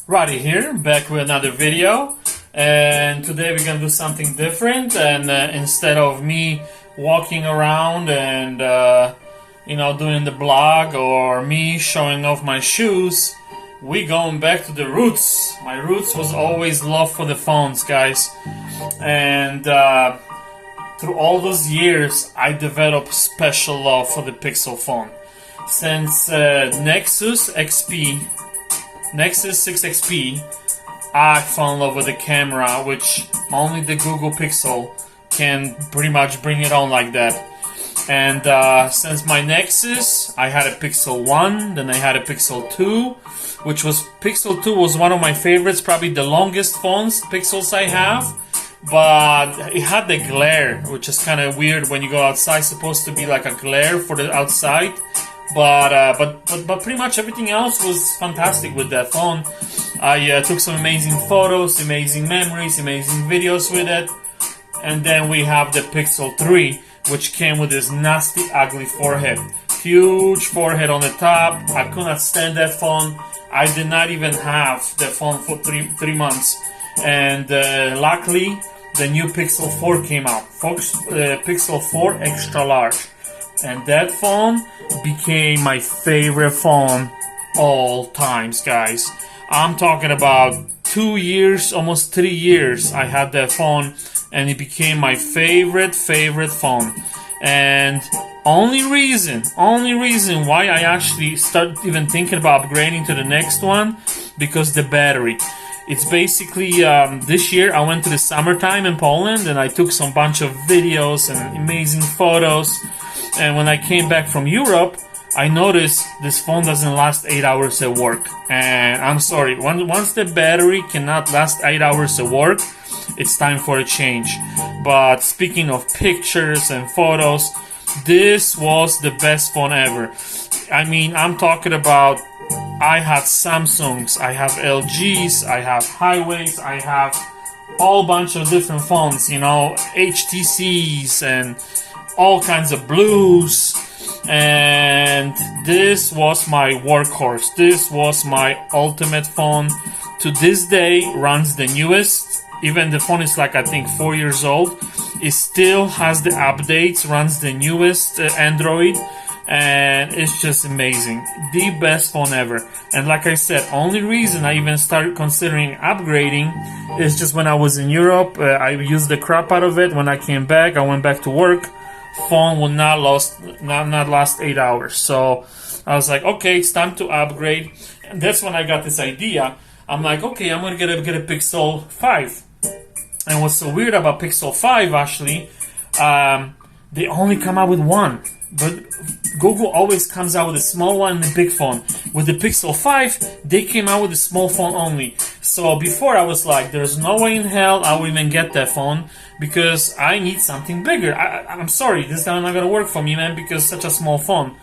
Radi here, back with another video, and today we're gonna do something different. And instead of me walking around and doing the blog or me showing off my shoes, we going back to the roots. My roots was always love for the phones, guys, and through all those years I developed special love for the Pixel phone. Since Nexus 6 XP, I fell in love with the camera, which only the Google Pixel can pretty much bring it on like that. And since my Nexus, I had a Pixel 1, then I had a Pixel 2, which was, Pixel 2 was one of my favorites, probably the longest Pixels I have. But it had the glare, which is kind of weird when you go outside. It's supposed to be like a glare for the outside. But pretty much everything else was fantastic with that phone. I took some amazing photos, amazing memories, amazing videos with it. And then we have the Pixel 3, which came with this nasty, ugly forehead. Huge forehead on the top. I could not stand that phone. I did not even have that phone for three months. And luckily, the new Pixel 4 came out. Pixel 4 Extra Large. And that phone became my favorite phone all times, guys. I'm talking about 2 years, almost 3 years I had that phone, and it became my favorite phone. And only reason why I actually started even thinking about upgrading to the next one, because the battery. It's basically, this year I went to the summertime in Poland and I took some bunch of videos and amazing photos. And when I came back from Europe, I noticed this phone doesn't last 8 hours at work. And I'm sorry, once the battery cannot last 8 hours at work, it's time for a change. But speaking of pictures and photos, this was the best phone ever. I mean, I'm talking about, I have Samsungs, I have LGs, I have Hiways, I have all bunch of different phones, HTCs and all kinds of blues. And this was my workhorse. This was my ultimate phone. To this day, runs the newest. Even the phone is like, I think, 4 years old. It still has the updates, runs the newest Android. And it's just amazing. The best phone ever. And like I said, only reason I even started considering upgrading is just when I was in Europe. I used the crap out of it. When I came back, I went back to work. Phone would not last 8 hours. So I was like, okay, it's time to upgrade. And that's when I got this idea. I'm like, okay, I'm gonna get a Pixel 5. And what's so weird about Pixel 5, actually, they only come out with one. But Google always comes out with a small one and a big phone. With the Pixel 5, they came out with a small phone only. So before I was like, there's no way in hell I will even get that phone, because I need something bigger. I'm sorry, this is not gonna work for me, man, because such a small phone.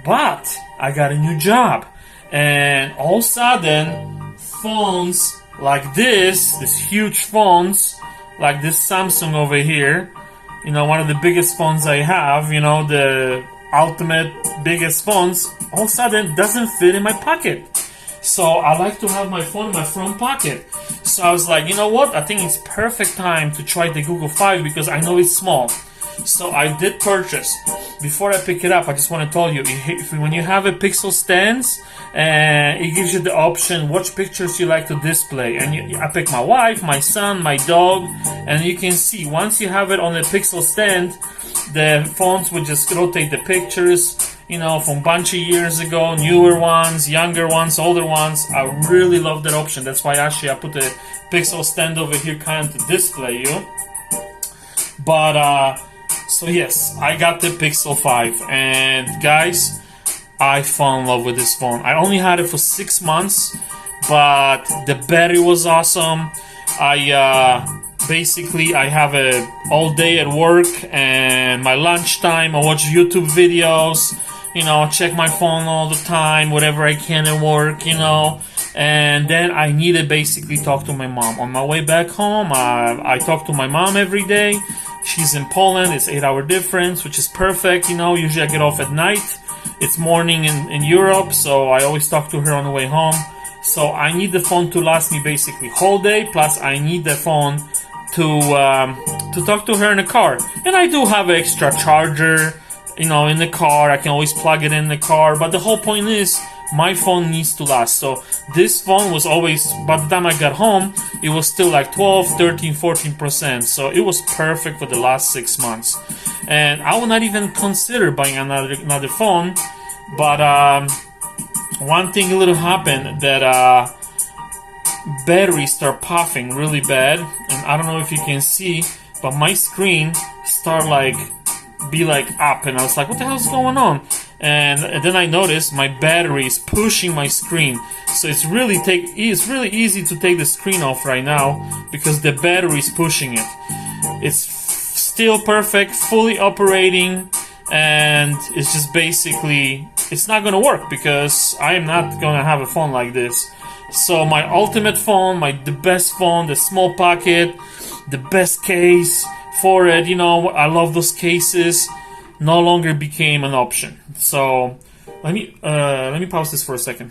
But I got a new job, and all of a sudden, phones like these huge phones, like this Samsung over here, one of the biggest phones I have, the ultimate biggest phones, all of a sudden doesn't fit in my pocket. So I like to have my phone in my front pocket. So I was like, you know what? I think it's perfect time to try the Google 5 because I know it's small. So I did purchase. Before I pick it up, I just want to tell you, when you have a Pixel stands, it gives you the option which pictures you like to display. And I pick my wife, my son, my dog, and you can see once you have it on the Pixel stand, the phones would just rotate the pictures, from a bunch of years ago, newer ones, younger ones, older ones. I really love that option. That's why actually I put the Pixel stand over here kind of to display you. But, so yes, I got the Pixel 5, and guys, I fell in love with this phone. I only had it for 6 months, but the battery was awesome. Basically, I have it all day at work, and my lunchtime, I watch YouTube videos, check my phone all the time, whatever I can at work, and then I need to basically talk to my mom. On my way back home, I talk to my mom every day. She's in Poland, it's 8 hour difference, which is perfect, usually I get off at night. It's morning in Europe, so I always talk to her on the way home. So I need the phone to last me basically whole day, plus I need the phone to talk to her in the car. And I do have an extra charger, in the car. I can always plug it in the car, but the whole point is my phone needs to last. So this phone was always, by the time I got home, it was still like 12, 13, 14%. So it was perfect for the last 6 months. And I would not even consider buying another phone. But one thing a little happened that batteries start puffing really bad. And I don't know if you can see, but my screen start be up, and I was like, what the hell is going on? And then I noticed my battery is pushing my screen, so it's really easy to take the screen off right now because the battery is pushing it. It's still perfect, fully operating, and it's just basically, it's not gonna work because I am not gonna have a phone like this. So my ultimate phone, the best phone, the small pocket, the best case for it, I love those cases, no longer became an option. So let me pause this for a second.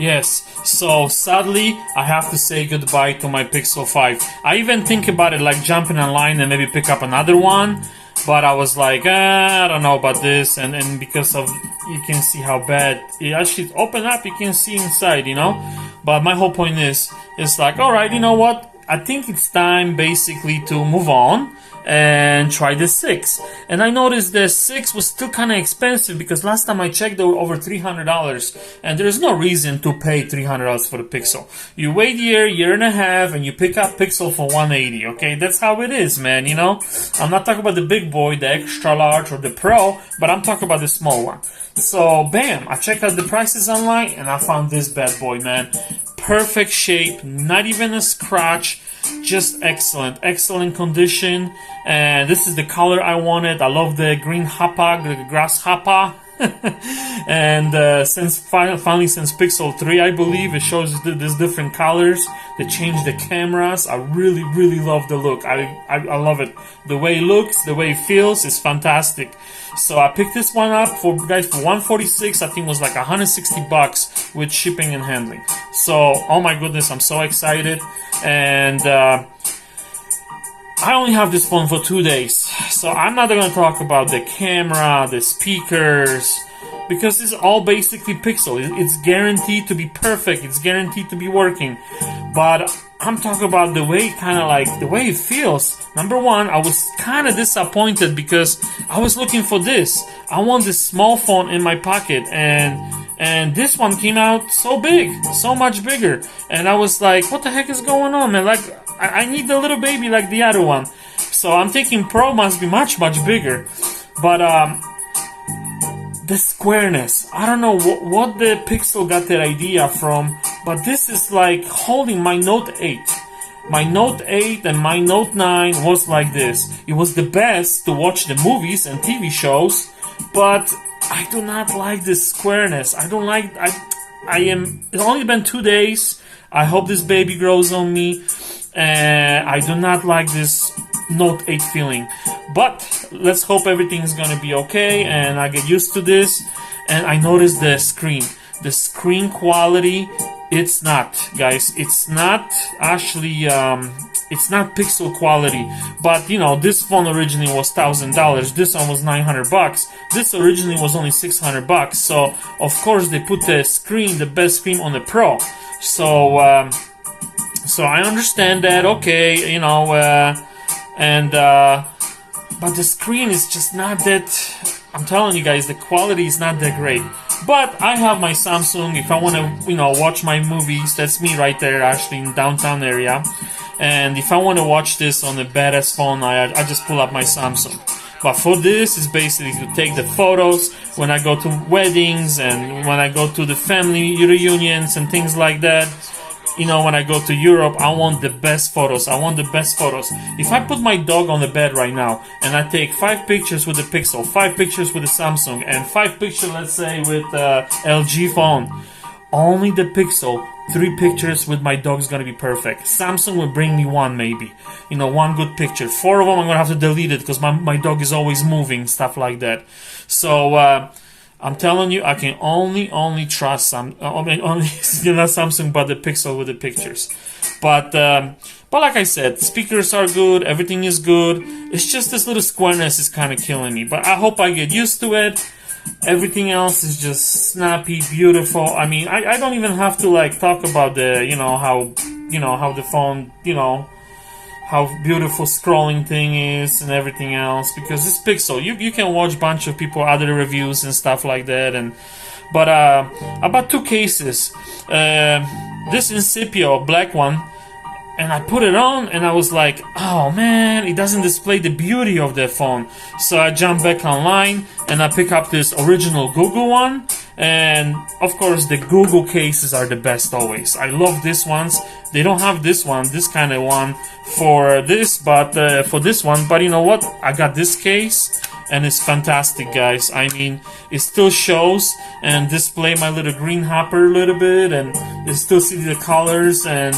Yes, so sadly I have to say goodbye to my Pixel 5. I even think about it like jumping online and maybe pick up another one, but I was like, I don't know about this, and because of, you can see how bad it actually open up, you can see inside, but my whole point is, it's like, alright, you know what, I think it's time basically to move on and try the 6. And I noticed the 6 was still kind of expensive because last time I checked they were over $300, and there's no reason to pay $300 for the Pixel. You wait year and a half, and you pick up Pixel for $180. Okay, that's how it is, man. I'm not talking about the big boy, the extra large or the Pro, but I'm talking about the small one. So bam, I checked out the prices online and I found this bad boy, man. Perfect shape, not even a scratch. Just excellent condition, and this is the color I wanted. I love the green hapa, the grasshopper. And since Pixel 3, I believe, it shows these different colors. They changed the cameras. I really love the look. I love it. The way it looks, the way it feels is fantastic. So I picked this one up for $146. I think it was like $160 with shipping and handling. So, oh my goodness, I'm so excited. And I only have this phone for 2 days, so I'm not going to talk about the camera, the speakers, because it's all basically Pixel. It's guaranteed to be perfect. It's guaranteed to be working. But I'm talking about the way, the way it feels. Number one, I was kind of disappointed because I was looking for this. I want this small phone in my pocket, and this one came out so big, so much bigger. And I was like, what the heck is going on, man? I need the little baby like the other one. So I'm thinking Pro must be much bigger. But the squareness, I don't know what the Pixel got that idea from, but this is like holding my Note 8. My Note 8 and my Note 9 was like this. It was the best to watch the movies and TV shows, but I do not like this squareness. I don't like, it's only been 2 days. I hope this baby grows on me. I do not like this Note 8 feeling. But let's hope everything's gonna be okay and I get used to this. And I noticed the screen. The screen quality, it's not, guys. It's not actually, it's not Pixel quality. But, this phone originally was $1,000. This one was $900. This originally was only $600. So, of course, they put the best screen on the Pro. So, so I understand that, okay, but the screen is just not that, I'm telling you guys, the quality is not that great. But I have my Samsung. If I want to, watch my movies, that's me right there, actually, in downtown area. And if I want to watch this on a badass phone, I just pull up my Samsung. But for this, it's basically to take the photos when I go to weddings and when I go to the family reunions and things like that. When I go to Europe, I want the best photos. If I put my dog on the bed right now and I take 5 pictures with the Pixel, 5 pictures with the Samsung, and 5 pictures, let's say, with the LG phone, only the Pixel, 3 pictures with my dog's gonna be perfect. Samsung will bring me 1 maybe. 1 good picture. 4 of them I'm gonna have to delete it because my dog is always moving, stuff like that. So, I'm telling you, I can only trust some. I mean, only not Samsung, but the Pixel with the pictures. But like I said, speakers are good. Everything is good. It's just this little squareness is kind of killing me. But I hope I get used to it. Everything else is just snappy, beautiful. I mean, I don't even have to like talk about the how the phone how beautiful scrolling thing is and everything else, because it's Pixel. You can watch a bunch of people other reviews and stuff like that. But about 2 cases, this Incipio black one, and I put it on and I was like, oh man, it doesn't display the beauty of the phone. So I jumped back online and I pick up this original Google one, and of course the Google cases are the best always. I love these ones. They don't have this kind of one for this, but for this one. But you know what? I got this case, and it's fantastic, guys. I mean, it still shows and display my little green hopper a little bit, and you still see the colors and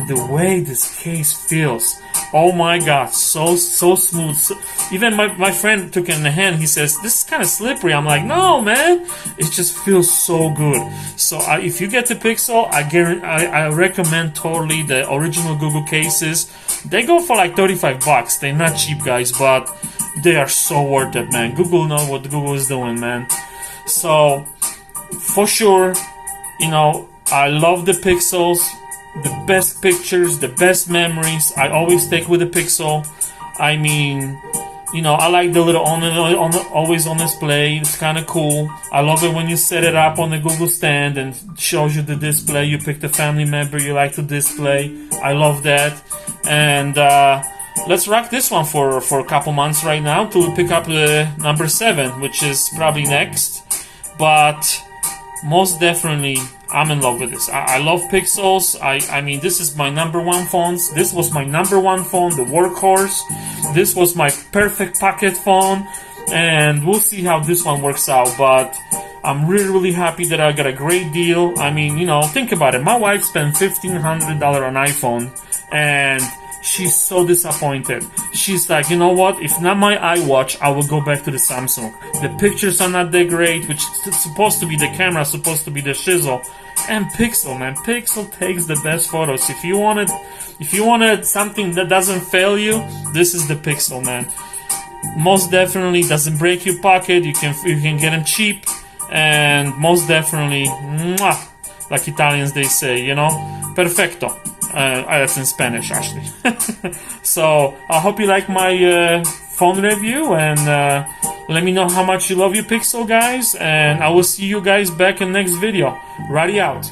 the way this case feels. Oh my god, so smooth. Even my friend took it in the hand. He says, this is kind of slippery. I'm like, no man, it just feels so good. So if you get the Pixel, I recommend totally the original Google cases. They go for like $35. They're not cheap, guys, but they are so worth it, man. Google knows what Google is doing, man. So for sure, I love the Pixels. The best pictures, the best memories, I always take with the Pixel. I mean, I like the little always on display. It's kind of cool. I love it when you set it up on the Google stand and shows you the display. You pick the family member you like to display. I love that. And let's rock this one for a couple months right now to pick up the number 7, which is probably next. But most definitely, I'm in love with this. I love Pixels. I mean, this is my number 1 phone. This was my number 1 phone, the workhorse. This was my perfect pocket phone. And we'll see how this one works out. But I'm really happy that I got a great deal. I mean, think about it. My wife spent $1,500 on iPhone. And she's so disappointed. She's like, you know what? If not my iWatch, I will go back to the Samsung. The pictures are not that great, which is supposed to be the camera, supposed to be the shizzle. And Pixel, man, Pixel takes the best photos. If you wanted something that doesn't fail you, this is the Pixel, man. Most definitely doesn't break your pocket. You can get them cheap, and most definitely, mwah, like Italians they say, perfecto. That's in Spanish, actually. So I hope you like my phone review, and let me know how much you love your Pixel, guys, and I will see you guys back in the next video. Radi out.